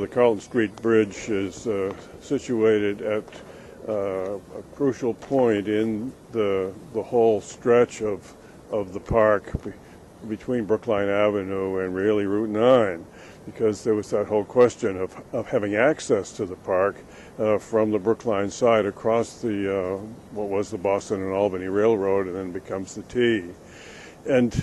the Carlton Street Bridge is situated at a crucial point in the whole stretch of the park between Brookline Avenue and really Route 9, because there was that whole question of having access to the park from the Brookline side across the what was the Boston and Albany Railroad and then becomes the T. And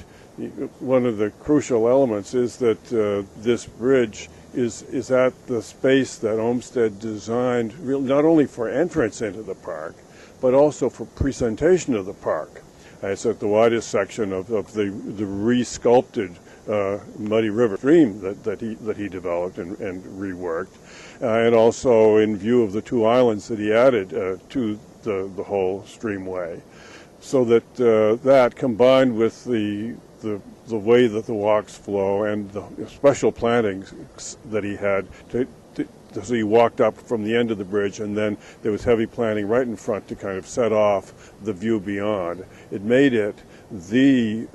one of the crucial elements is that this bridge is at the space that Olmsted designed not only for entrance into the park, but also for presentation of the park. It's at the widest section of the re-sculpted Muddy River stream that he developed and reworked, and also in view of the two islands that he added to the whole streamway, so that that combined with the way that the walks flow and the special plantings that he had so he walked up from the end of the bridge, and then there was heavy planting right in front to kind of set off the view beyond. It made it the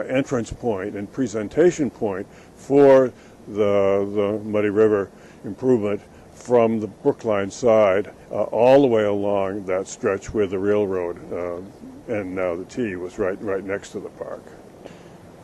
entrance point and presentation point for the Muddy River improvement from the Brookline side all the way along that stretch where the railroad and now the T was right next to the park.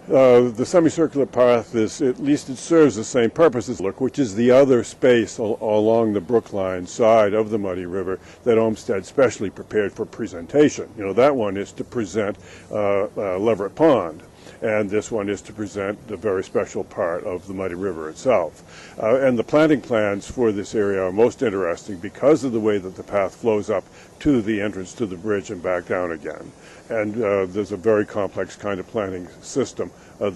The semicircular path is, at least it serves the same purpose as which is the other space along the Brookline side of the Muddy River that Olmsted specially prepared for presentation. You know, that one is to present Leverett Pond, and this one is to present the very special part of the Muddy River itself. And the planting plans for this area are most interesting because of the way that the path flows up to the entrance to the bridge and back down again. And there's a very complex kind of planting system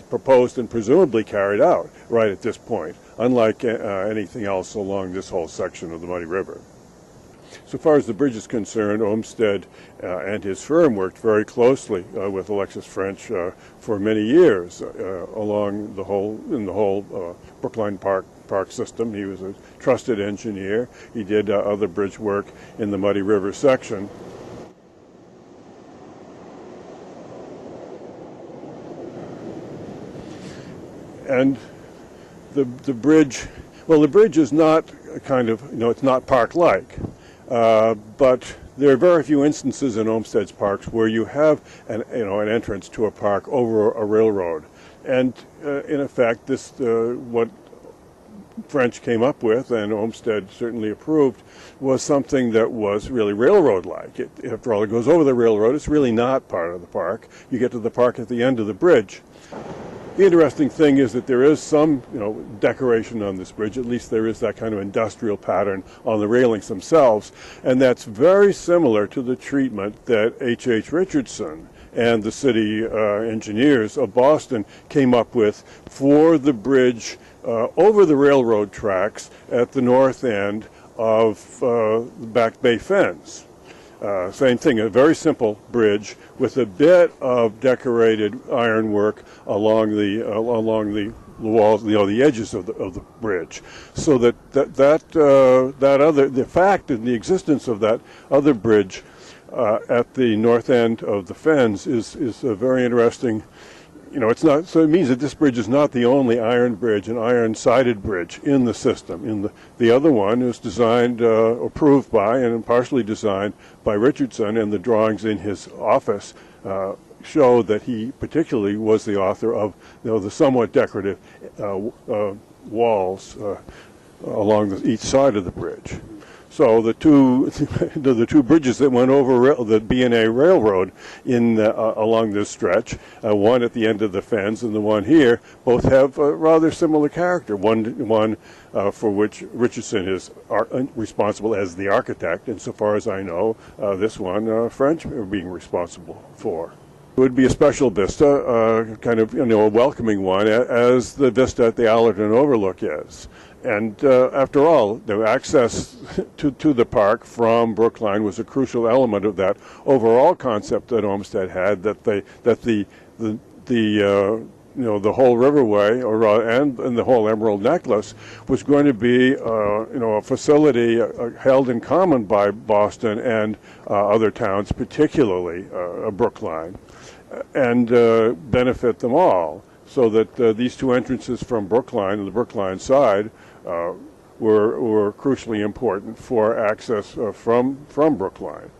proposed and presumably carried out right at this point, unlike anything else along this whole section of the Muddy River. So far as the bridge is concerned, Olmsted and his firm worked very closely with Alexis French for many years along the whole Brookline Park system. He was a trusted engineer. He did other bridge work in the Muddy River section. And the bridge, well, the bridge is not kind of, it's not park-like, but there are very few instances in Olmsted's parks where you have an entrance to a park over a railroad. And in effect, this what French came up with, and Olmsted certainly approved, was something that was really railroad-like. After all, it goes over the railroad. It's really not part of the park. You get to the park at the end of the bridge. The interesting thing is that there is some, decoration on this bridge. At least there is that kind of industrial pattern on the railings themselves, and that's very similar to the treatment that H.H. Richardson and the city engineers of Boston came up with for the bridge over the railroad tracks at the north end of the Back Bay Fens. Same thing, a very simple bridge with a bit of decorated ironwork along the walls, the edges of the bridge, so that the fact and the existence of that other bridge at the north end of the Fens is a very interesting. It's not, so it means that this bridge is not the only iron bridge, an iron-sided bridge in the system. The other one is designed, approved by, and partially designed by Richardson, and the drawings in his office show that he particularly was the author of the somewhat decorative walls along each side of the bridge. So the two bridges that went over the B&A Railroad along this stretch, one at the end of the Fens and the one here, both have a rather similar character. One for which Richardson is responsible as the architect, and so far as I know, this one French are being responsible for. It would be a special vista, kind of a welcoming one, as the vista at the Allerton Overlook is. And after all, the access to the park from Brookline was a crucial element of that overall concept that Olmsted had, that the whole riverway and the whole Emerald Necklace was going to be a facility held in common by Boston and other towns, particularly Brookline, and benefit them all. So that these two entrances from Brookline and the Brookline side were crucially important for access from Brookline.